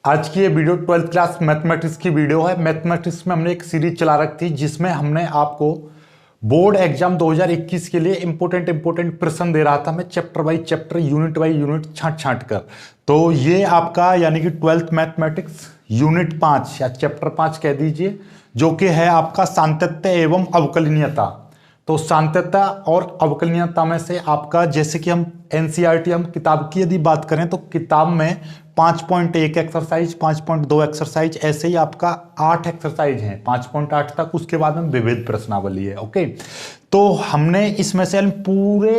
आज की ये वीडियो 12th क्लास मैथमेटिक्स की वीडियो है। मैथमेटिक्स में हमने एक सीरीज चला रखी थी जिसमें हमने आपको बोर्ड एग्जाम 2021 के लिए इंपोर्टेंट प्रश्न दे रहा था। मैं chapter by chapter, unit by unit छांट छांट कर। तो ये आपका यानी कि 12th मैथमेटिक्स यूनिट 5 या चैप्टर 5 कह दीजिए, जो कि है आपका सातत्य एवं अवकलनीयता। तो सातत्यता और अवकलनीयता में से आपका, जैसे कि हम एनसीईआरटी हम किताब की यदि बात करें तो किताब में 5.1 एक्सरसाइज, 5.2 एक्सरसाइज, ऐसे ही आपका 8 एक्सरसाइज हैं 5.8 तक। उसके बाद में विविध प्रश्नावली है। ओके, तो हमने इसमें से पूरे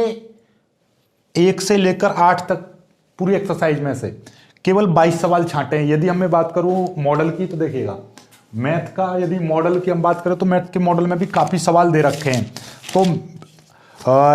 1 से लेकर 8 तक पूरी एक्सरसाइज में से केवल 22 सवाल छांटे हैं। यदि हमें बात करूं मॉडल की तो देखिएगा, मैथ का यदि मॉडल की हम बात करें तो मैथ के मॉडल में भी काफ़ी सवाल दे रखे हैं। तो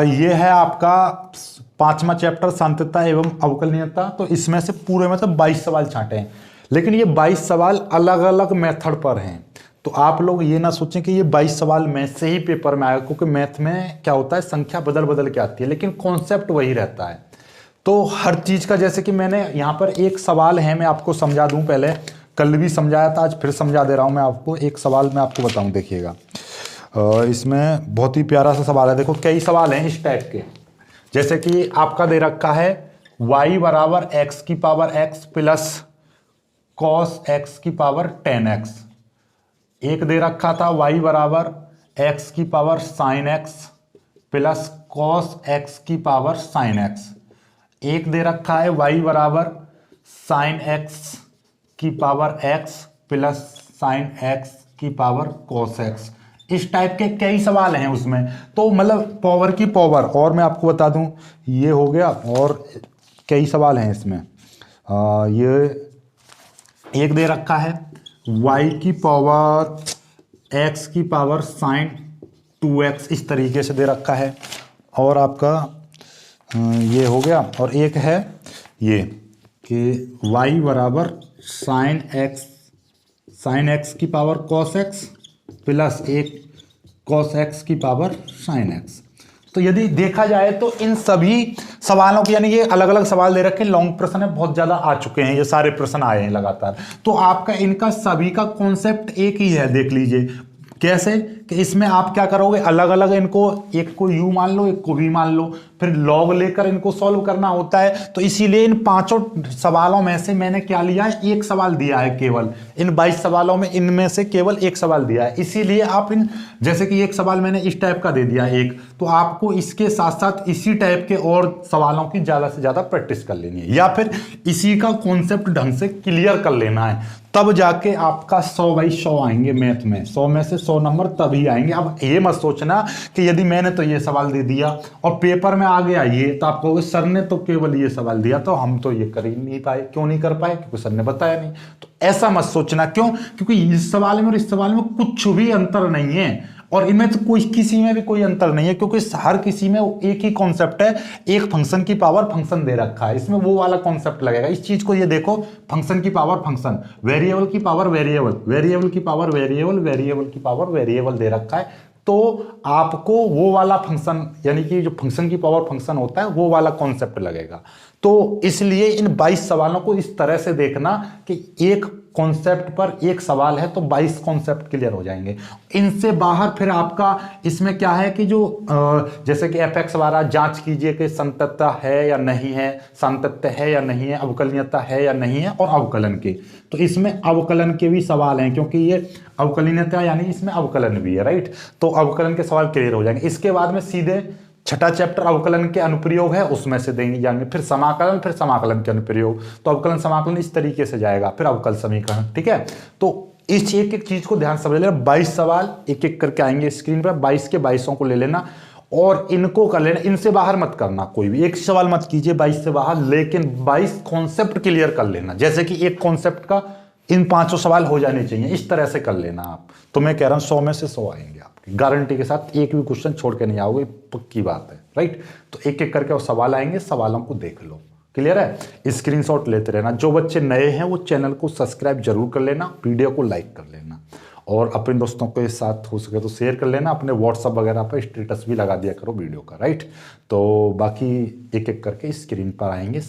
ये है आपका 5वां चैप्टर सातत्यता एवं अवकलनीयता। तो इसमें से पूरे में से 22 सवाल छांटे हैं, लेकिन ये 22 सवाल अलग अलग मेथड पर हैं। तो आप लोग ये ना सोचें कि ये 22 सवाल मैथ से ही पेपर में आएगा, क्योंकि मैथ में क्या होता है, संख्या बदल बदल के आती है लेकिन कॉन्सेप्ट वही रहता है। तो हर चीज़ का, जैसे कि मैंने यहाँ पर एक सवाल है, मैं आपको समझा दूँ। पहले कल भी समझाया था, आज फिर समझा दे रहा हूँ मैं आपको। एक सवाल मैं आपको बताऊँ, देखिएगा। इसमें बहुत ही प्यारा सा सवाल है। देखो कई सवाल हैं इस टाइप के, जैसे कि आपका दे रखा है y बराबर एक्स की power x plus cos x की पावर 10x। एक दे रखा था y बराबर एक्स की power sine x plus cos x की पावर साइन एक्स। एक दे रखा है y बराबर साइन एक्स की power x plus sine x की पावर कॉस एक्स। इस टाइप के कई सवाल हैं उसमें। तो मतलब पावर की पावर, और मैं आपको बता दूं ये हो गया, और कई सवाल हैं इसमें। ये एक दे रखा है y की पावर x की पावर साइन 2x, इस तरीके से दे रखा है। और आपका ये हो गया, और एक है ये कि y बराबर साइन एक्स की पावर कॉस एक्स प्लस एक कॉस एक्स की पावर साइन एक्स। तो यदि देखा जाए तो इन सभी सवालों की, यानी ये अलग अलग सवाल दे रखे हैं, लॉन्ग प्रश्न है, बहुत ज्यादा आ चुके हैं, ये सारे प्रश्न आए हैं लगातार। तो आपका इनका सभी का कॉन्सेप्ट एक ही है, देख लीजिए कैसे कि इसमें आप क्या करोगे, अलग अलग इनको, एक को u मान लो, एक को v मान लो, फिर लॉग लेकर इनको सॉल्व करना होता है। तो इसीलिए इन पांचों सवालों में से मैंने क्या लिया है, एक सवाल दिया है केवल। इन 22 सवालों में इनमें से केवल एक सवाल दिया है। इसीलिए आप इन, जैसे कि एक सवाल मैंने इस टाइप का दे दिया एक, तो आपको इसके साथ साथ इसी टाइप के और सवालों की ज्यादा से ज्यादा प्रैक्टिस कर लेनी है, या फिर इसी का कॉन्सेप्ट ढंग से क्लियर कर लेना है। तब जाके आपका 100/100 आएंगे मैथ में, 100 में से 100 नंबर तभी आएंगे। अब ये मत सोचना कि यदि मैंने तो ये सवाल दे दिया और पेपर में आ गया ये, तो आप कहोगे सर ने तो केवल ये सवाल दिया तो हम तो ये कर ही नहीं पाए। क्यों नहीं कर पाए? क्योंकि सर ने बताया नहीं। तो ऐसा मत सोचना। क्यों? क्योंकि इस सवाल में और इस सवाल में कुछ भी अंतर नहीं है, और इनमें तो कोई, किसी में भी कोई अंतर नहीं है, क्योंकि हर किसी में एक ही कॉन्सेप्ट है। एक फंक्शन की पावर फंक्शन दे रखा है, इसमें वो वाला कॉन्सेप्ट लगेगा। इस चीज को ये देखो, फंक्शन की पावर फंक्शन, वेरिएबल की पावर वेरिएबल, वेरिएबल की पावर वेरिएबल, वेरिएबल की पावर वेरिएबल दे रखा है। तो आपको वो वाला फंक्शन, यानी कि जो फंक्शन की पावर फंक्शन होता है, वो वाला कॉन्सेप्ट लगेगा। तो इसलिए इन 22 सवालों को इस तरह से देखना कि एक कॉन्सेप्ट पर एक सवाल है तो 22 कॉन्सेप्ट क्लियर हो जाएंगे। इनसे बाहर फिर आपका इसमें क्या है कि जो जैसे कि एफ वाला जांच कीजिए कि संतत्ता है या नहीं है, सातत्य है या नहीं है, अवकलनीयता है या नहीं है, और अवकलन के। तो इसमें अवकलन के भी सवाल हैं, क्योंकि ये अवकलनीयता यानी इसमें अवकलन भी है, राइट। तो अवकलन के सवाल क्लियर हो जाएंगे। इसके बाद में सीधे छठा चैप्टर अवकलन के अनुप्रयोग है, उसमें से देंगे जाएंगे, फिर समाकलन, फिर समाकलन के अनुप्रयोग। तो अवकलन समाकलन इस तरीके से जाएगा, फिर अवकल समीकरण। ठीक है, तो इस एक एक चीज को ध्यान समझ लेना। 22 सवाल एक एक करके आएंगे स्क्रीन पर, 22 के 22 को ले लेना और इनको कर लेना। इनसे बाहर मत करना, कोई भी एक सवाल मत कीजिए 22 से बाहर, लेकिन 22 कॉन्सेप्ट क्लियर कर लेना। जैसे कि एक कॉन्सेप्ट का इन 500 सवाल हो जाने चाहिए, इस तरह से कर लेना आप। तो मैं कह रहा हूं 100 में से 100 आएंगे आपकी गारंटी के साथ, एक भी क्वेश्चन छोड़ के नहीं आओगे, पक्की बात है, राइट। तो एक एक करके वो सवाल आएंगे, सवालों को देख लो। क्लियर है? स्क्रीनशॉट लेते रहना। जो बच्चे नए हैं वो चैनल को सब्सक्राइब जरूर कर लेना, वीडियो को लाइक कर लेना, और अपने दोस्तों के साथ हो सके तो शेयर कर लेना। अपने व्हाट्सएप वगैरह पर स्टेटस भी लगा दिया करो वीडियो का, राइट। तो बाकी एक एक करके स्क्रीन पर आएंगे।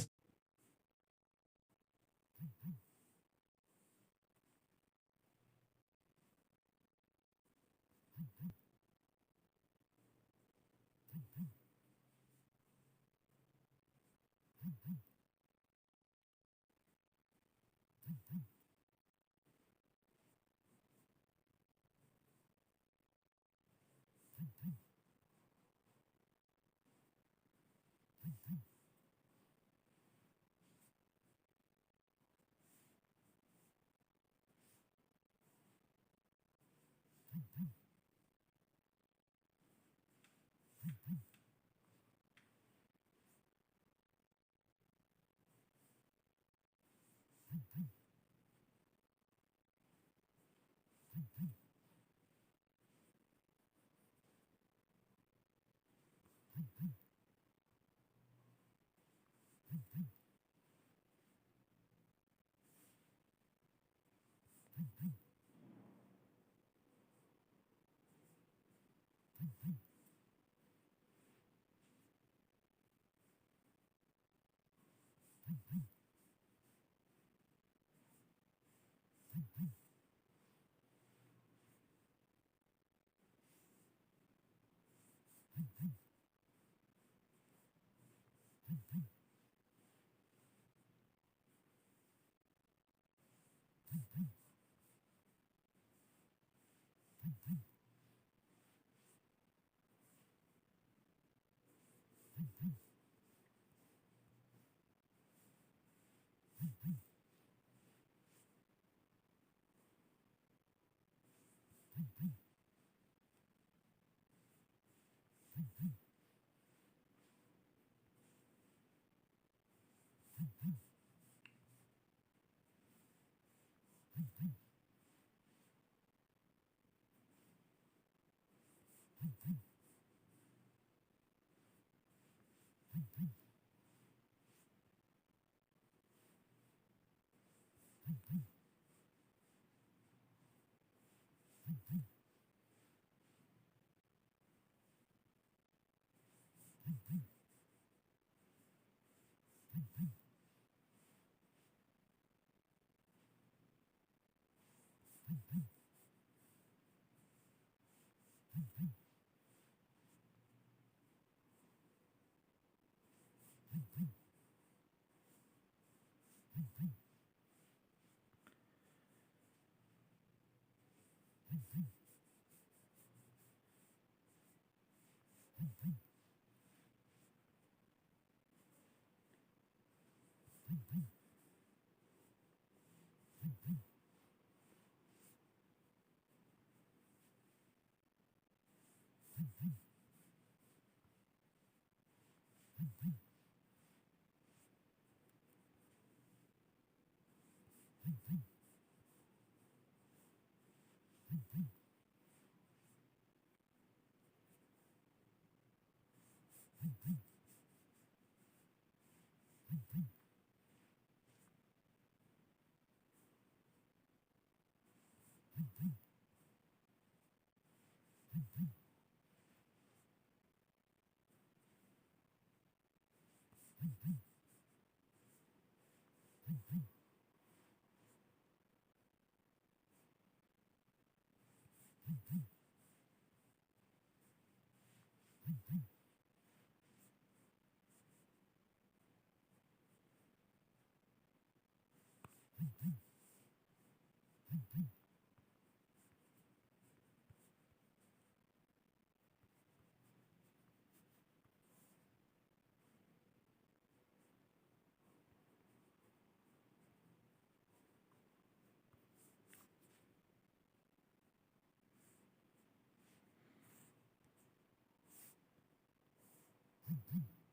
Mm-hmm.